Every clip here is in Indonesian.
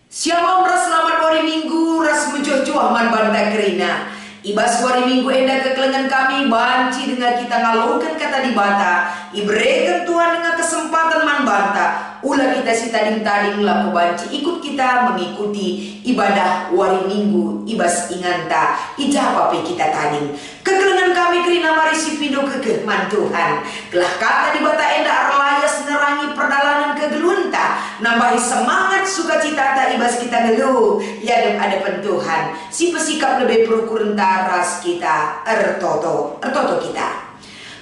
Shalom ras selamat hari Minggu ras mencuah-cuah man banta kerina. Ibas hari Minggu enda kekelengan kami banci dengan kita ngalukan kata di bata. Ibrekan Tuhan dengan kesempatan man banta. Ulah kita si tading-tading laku banci ikut kita mengikuti ibadah hari Minggu ibas inganta. Ijapa pe kita tading. Kekelengan kami kerina mari si pindo kekehman Tuhan. Kelah kata di bata enda arlayas nerangi perdalanan kegelunta. Nambahi semangat sukacita tak ibas kita ngeluh ya ada pentuhan si pesikap lebih perukuran taras kita ertoto kita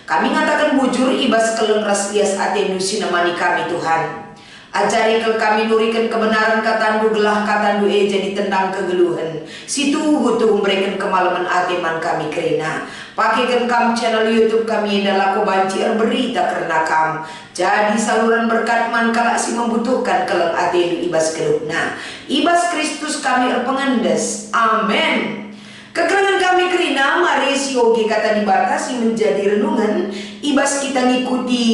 kami ngatakan bujur ibas keleng ras lias atendu sinamani kami Tuhan ajari kel kami nurikan kebenaran katandu gelah katandu jadi tentang kegeluhan situ butuh memberikan kemalaman ateman kami kerina pakaikan kam channel YouTube kami adalah banci berita karena kam jadi saluran berkat man kala si membutuhkan keleng atendu ibas keluhna ibas Kristus kami pengendes amin. Kekerangan kami kerina mari si oge kata dibatasi menjadi renungan ibas kita ngikuti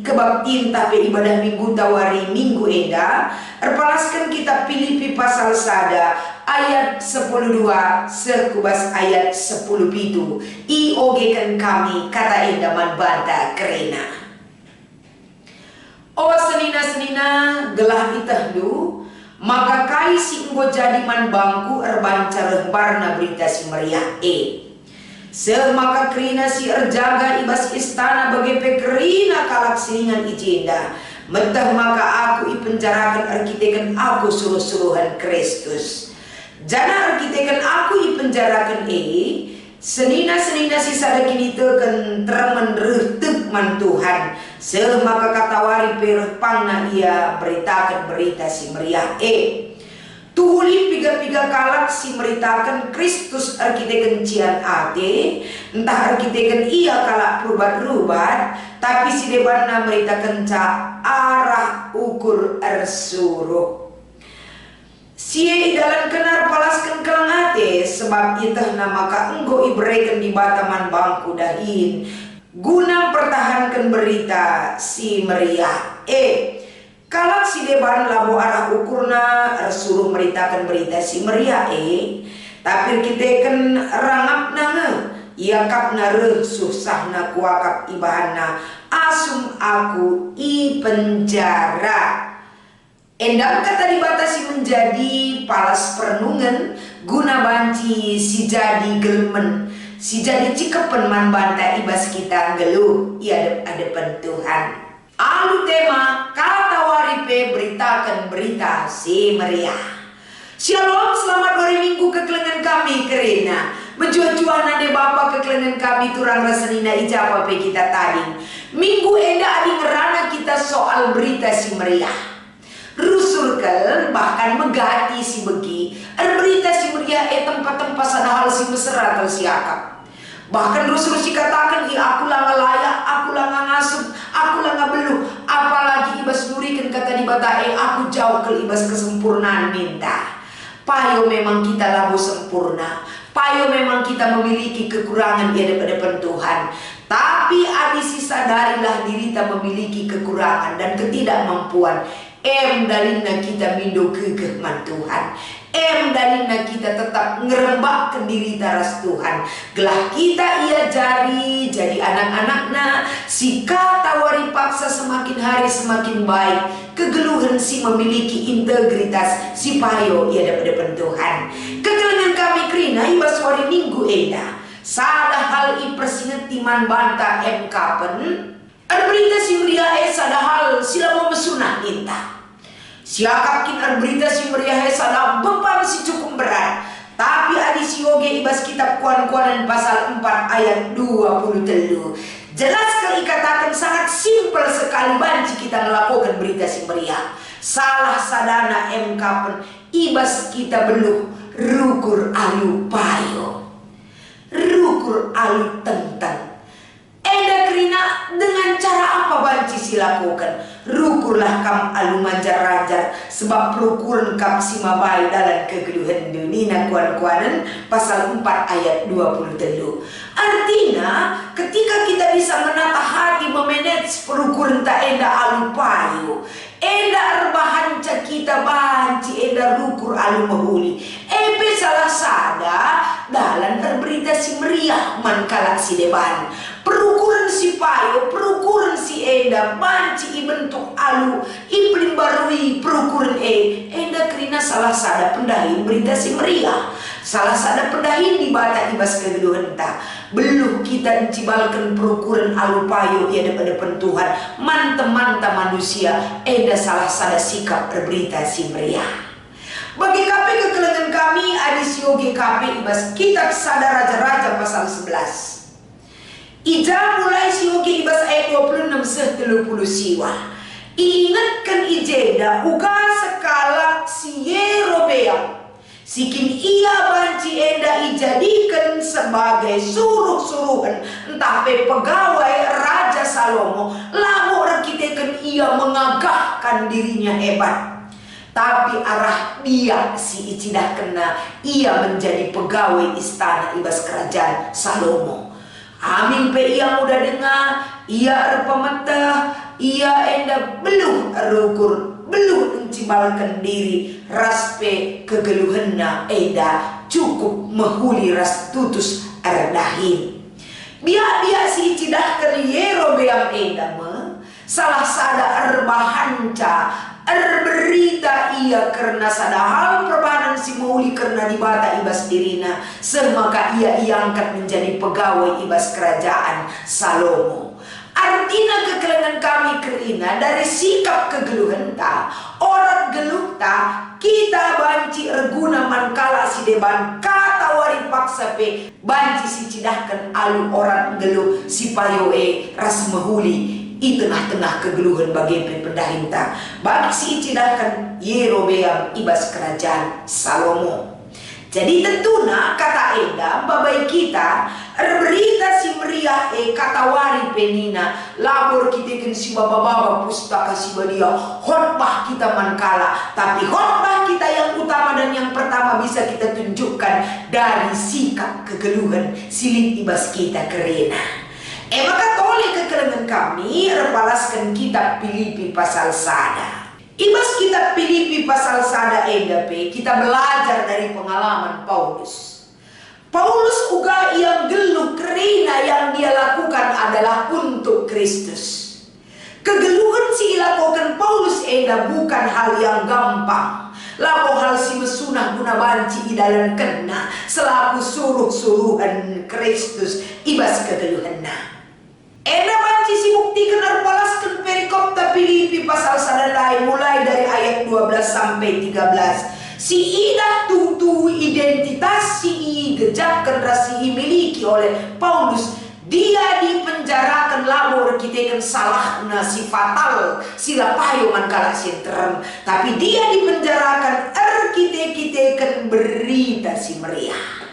kebaktiin tapi ibadah minggu tawari minggu enda erpalaskan kita Filipi pasal sada ayat 10:2 sekubas ayat 10:7 i oge kan kami kata enda man banta kerina oh senina gelah itahdu maka kai si enggo jadi man bangku erbancar barna berita si meriah semaka kerina si erjaga ibas istana bagi pekerina kalak siningan ijenda mentah maka aku ipenjarakan arkitekan aku suruh-suruhan Kristus jana arkitekan aku ipenjarakan senina si sadakini teken termen rehtep man Tuhan semaka katawari pereh pangna ia beritakan berita si meriah tuhuli piga-piga kalak si meritakan Kristus arkiteken cian ate entah arkiteken ia kalak rubat-rubat tapi si debanna meritakan ca arah ukur ersuruh sie idalan kenar palaskan kelangate sebab itah namaka enggo ibrekan di bataman bangku dahin guna pertahankan berita si meriah kalak si deban labo arah ukurna suruh meritakan berita si meriah tapi kita kan rangap nange ia kapna reh susahna kuakap ibahana asum aku i penjara endang kata dibatasi menjadi palas perenungan guna banci si jadi gelmen si jadi cikepen man banta ibas kita geluh ia ada pentuhan alu tema kata waripe beritakan berita si meriah. Shalom selamat hari Minggu kekelengan kami kerena menjual-jual nade bapa kekelengan kami turang rasanina ijapa pe kita tadi minggu enda adi ngerana kita soal berita si meriah rusurkel bahkan megati si begi berita si meriah tempat-tempat sadahal si mesra kalau si akap bahkan rusur si katakan aku langa layak aku langa ngasup aku langa belu apalagi ibas nurikan kata di bata aku jauh ke ibas kesempurnaan minta payo memang kita labu sempurna payo memang kita memiliki kekurangan di hadapan Tuhan tapi adisi sadarilah diri kita memiliki kekurangan dan ketidakmampuan dalina kita mindo kekehman Tuhan dalina kita tetap ngerembakkan diri taras Tuhan gelah kita ia jadi anak-anaknya si kata wari paksa semakin hari semakin baik kegeluhan si memiliki integritas si payo ia dapat Tuhan kegelengan kami kerina ibas wari minggu enda sada hal i persingeti man banta kapen berita si meriah sada hal sila mau mesunah inta siakap kin berita si meriah sada beban si cukup berat tapi adi si yoge ibas kitab kuan-kuanan pasal 4 ayat 23 jelas kali katakan sangat simpel sekali banci kita melakukan berita si meriah salah sadana kapen ibas kita beluh rukur alu payo rukur alu tentang enda kerina dengan cara apa banci silakukan rukurlah kam alu manjar-rajar sebab rukuran kam si mabai dalam kegeluhan dunia kuan-kuanan pasal 4 ayat 23 artinya ketika kita bisa menata hati memanage perukuran tak enda alu payu enda erbahan kita banci enda enda rukur alu mahuli. Epe salah sada dalam berberita si meriah man kalak si deban. Perukuran si payo, perukuran si enda banci i bentuk alu iplim barui perukuran enda kerina salah sada pendahin berita si meriah. Salah sada pendahin di bata ibas kegeduhan ta. Belum kita encibalkan perukuran alu payo ya depan Tuhan. Manta-manta manusia enda salah sada sikap berberita si meriah. Bagi kape kekelengan kami adis yogi kape ibas kitab Sada Raja-Raja pasal 11. Ija mulai siogi ibas ayat 26 30 siwa. Ingatkan ijeda uga sekala si Yerobeam. Sikin ia banci enda ijadikan sebagai suruh-suruhan entah pegawai Raja Salomo. Lalu rakitekan ia mengagahkan dirinya hebat. Tapi arah dia si icidah kena ia menjadi pegawai istana ibas kerajaan Salomo. Amin pe ia muda dengar, ia pemeta, ia enda beluh rukur, beluh encibalkan diri, raspe kegeluhenna enda cukup mahuli ras tutus erdahin. Biar si cidahkan Yerobeam enda me, salah sada erbahanca, berita ia karena sada hal perbahanan si mauli karena dibata ibas dirina semaka ia angkat menjadi pegawai ibas kerajaan Salomo. Artinya kekelengan kami kerina dari sikap kegeluhan ta orang geluh ta kita banci erguna mankala si deban kata wari paksa pe banci si cidahkan alu orang geluh si payoe ras mahuli i tengah-tengah kegeluhan bagi pendahinta bagi si cidahkan Yerobeam ibas kerajaan Salomo. Jadi tentunya kata enda babai kita berita si meriah kata wari penina labor kita kan si baba-baba pustaka si badia khotbah kita mankala tapi khotbah kita yang utama dan yang pertama bisa kita tunjukkan dari sikap kegeluhan silih ibas kita kerena. Maka toleh kekelengan kami repalaskan kitab Filipi pasal sada. Ibas kitab Filipi pasal sada endape kita belajar dari pengalaman Paulus. Paulus uga yang geluh kerina yang dia lakukan adalah untuk Kristus. Kegeluhan si ilakukan Paulus enda bukan hal yang gampang. Lapo hal si mesunah guna banci idalan kena selaku suruh-suruhan Kristus ibas kegeluhanna. Enda banci si bukti kenar palaskan perikop ta Filipi pasal sadalai mulai dari ayat 12 sampai 13. Si ida tuh identitas si gejakkan rasi miliki oleh Paulus. Dia dipenjarakan labor kita kan salah si fatal sila payungan kalah sinterem. Tapi dia dipenjarakan kita kan berita si meriah.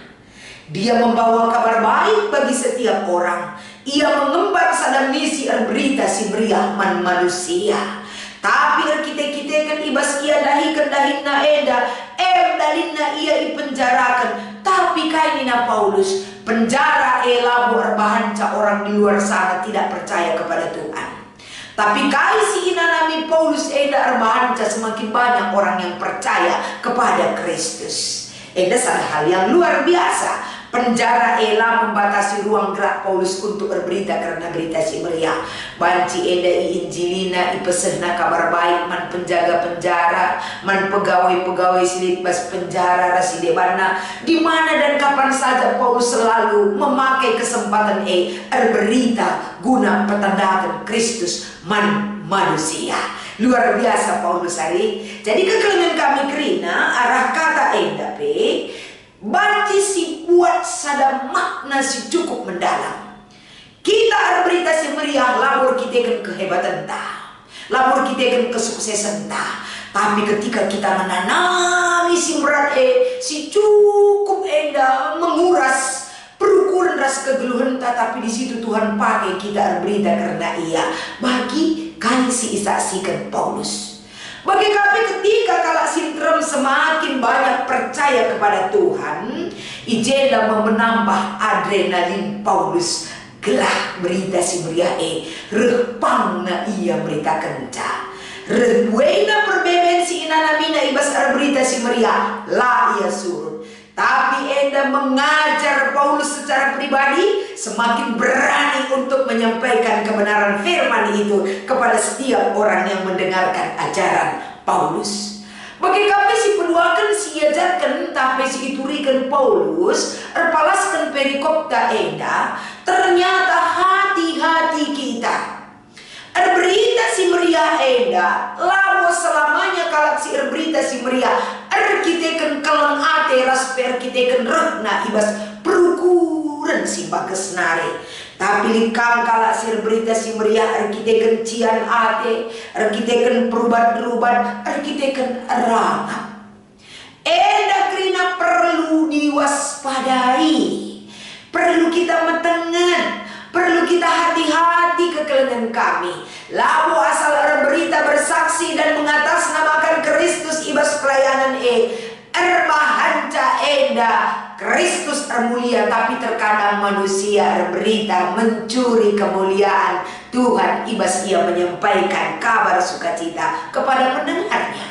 Dia membawa kabar baik bagi setiap orang. Ia mengemban sada misi berita si meriah man manusia. Tapi kita kan ibas ia dahi kendahina eda dalina ia dipenjarakan. Tapi kainina Paulus penjara labor bahanca orang di luar sana tidak percaya kepada Tuhan. Tapi kai si inanami Paulus eda bahanca semakin banyak orang yang percaya kepada Kristus. Eda salah hal yang luar biasa. Penjara membatasi ruang gerak Paulus untuk berberita karena berita si meriah. Banci eda injilina ipesehna kabar baik man penjaga penjara, man pegawai-pegawai silibas penjara rasidebana di mana dan kapan saja Paulus selalu memakai kesempatan berberita guna petandakan Kristus man manusia. Luar biasa Paulus hari. Jadi kekelengan kami kerina arah kata enda banci si buat sada makna si cukup mendalam. Kita berita si meriah labor kita kan kehebatan ta, labor kita kan kesuksesan ta. Tapi ketika kita menanami si berat si cukup enda menguras perukuran ras kegeluhan ta, tapi di situ Tuhan pakai kita berita karena ia bagi kali si isaksikan Paulus. Bagi kami ketika kala sintrom semakin banyak percaya kepada Tuhan, ijenda menambah adrenalin Paulus gelah berita si meriah repang na ia berita kenca. Rebuena perbeben si inanamina ibas berita si Maria la ia surut. Tapi enda mengajar Paulus secara pribadi, semakin berani untuk menyampaikan kebenaran firman itu kepada setiap orang yang mendengarkan ajaran Paulus. Bagi kami si peluakan si ajarkan tapi si iturikan Paulus erpalaskan perikop ta enda, ternyata hati-hati kita berita si Maria enda lamo selamanya kalak si berita si Maria kita kelang ate ras kita rehna ibas perukuran si bagas nare. Tapi likang kalak si berita si Maria kita cian ate kita perubat-perubat kita rangap. Enda krina perlu diwaspadai, perlu kita metengan, perlu kita hati-hati kekelengan kami. Lalu asal berita bersaksi dan mengatasnamakan Kristus ibas pelayanan ermahanca enda Kristus mulia, tapi terkadang manusia berita mencuri kemuliaan Tuhan ibas ia menyampaikan kabar sukacita kepada pendengarnya.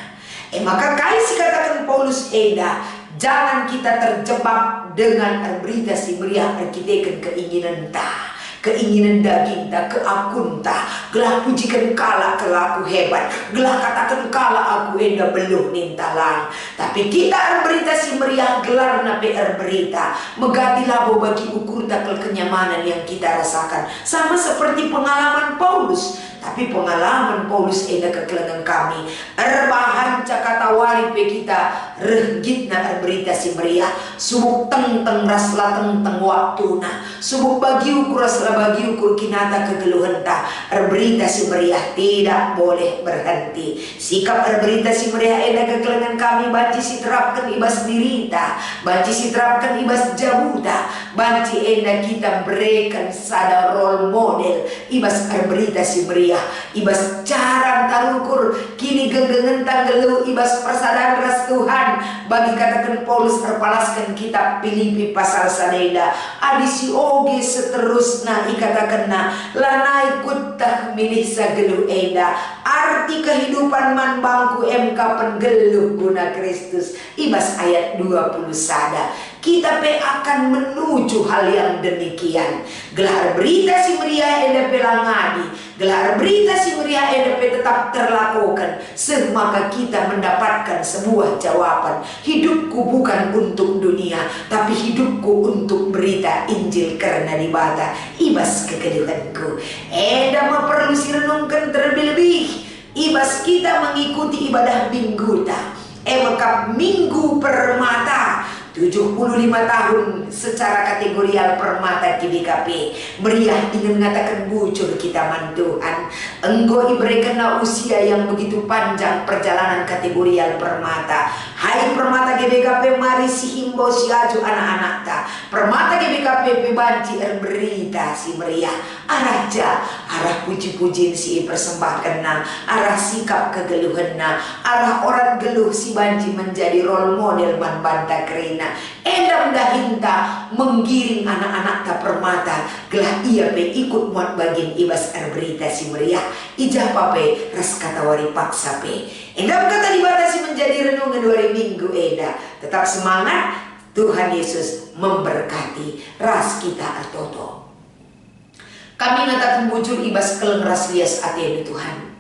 Maka kaisi katakan Paulus enda, jangan kita terjebak dengan berita si Maria kita keinginan ta, keinginan daging ta, keakun ta, gelah pujikan kala kelaku hebat, gelah katakan kala aku enda beluh nintalang. Tapi kita berita si Maria gelar nape berita megati labo bagi ukur takal kenyamanan yang kita rasakan, sama seperti pengalaman Paulus. Tapi pengalaman Paulus eda kekelengan kami erbahan cakata wali pe kita reggitna berita si Maria subuk teng rasla teng waktu na subuk bagi ukur rasla bagi ukur kinata kegeluhan ta berita si Maria tidak boleh berhenti. Sikap berita si Maria eda kekelengan kami banci si terapkan ibas dirita, banci si terapkan ibas jabuta, banci eda kita berikan sada role model ibas berita si Maria, ibas cara tarukur kini genggengan tanggelu ibas persadaran ras Tuhan. Bagi katakan Paulus terpalaskan kitab Filipi pasal sadeda adisi oge seterusna ikatakan na lana ikut tak milih sagelu eda arti kehidupan man bangku MK pengeluh guna Kristus ibas ayat 20 sada. Kita pe akan menuju hal yang demikian. Gelar berita si Maria eda pelangadi, gelar berita si Maria eda pe tetap terlakukan, semaka kita mendapatkan sebuah jawaban. Hidupku bukan untuk dunia, tapi hidupku untuk berita Injil karena dibata ibas kekeduhanku. Eda perlu sirenungkan terlebih-lebih ibas kita mengikuti ibadah minggu ta. Maka minggu permata 75 tahun secara kategorial permata GBKP meriah ingin mengatakan bujur kita man Tuhan. Engkau diberikan usia yang begitu panjang perjalanan kategorial permata. Hai permata GBKP mari si himbau si aju anak-anak ta. Permata GBKP banci berita si meriah araja arah puji-pujian si persembahkan na arah sikap kegeluhan na arah orang geluh si banci menjadi role model man banta kerina. Enda mendahinta menggiring anak-anak ta permata gelah ia pe ikut muat bagian ibas berita si meriah ijah pape ras katawari paksa pe. Enda kata dibatasi menjadi renungan 2 minggu eda. Tetap semangat, Tuhan Yesus memberkati ras kita artoto. Kami ngatakan bujur ibas keleng ras lias ate Tuhan.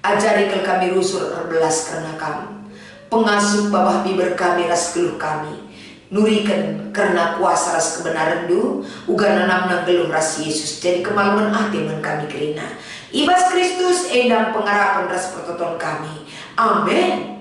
Ajari kel kami rusur erbelas karena kamu. Pengasuh babah biber kami ras geluh kami. Nurikan karena kuasa ras kebenaran du uga nanam geluh ras Yesus jadi kemaluan hati men kami kerina ibas Kristus endang pengharapan ras pertoton kami. Amin.